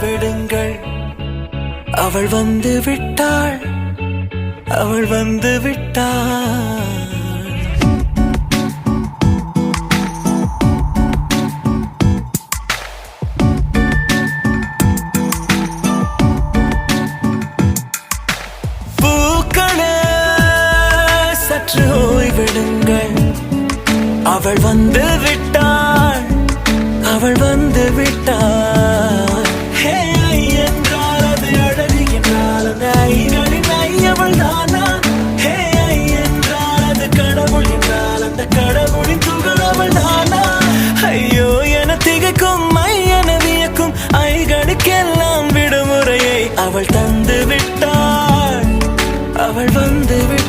ஓய்வெடுங்கள். அவள் வந்து விட்டாள், அவள் வந்து விட்டாள். பூக்களே சற்று ஓய்வெடுங்கள். அவள் வந்து விட்டாள், அவள் வந்து விட்டாள். ஹே என்றால் அது அழகு என்றால் அந்த ஐகளின் ஐயவள் தானா? ஹே என்றால் அது கடவுள் என்றால் அந்த கடவுளின் துகள் அவள் தானா? ஐயோ என திகைக்கும் என வியக்கும் ஐகளுக்கெல்லாம் விடுமுறையை அவள் தந்து விட்டாள், அவள் வந்து விட்டாள்.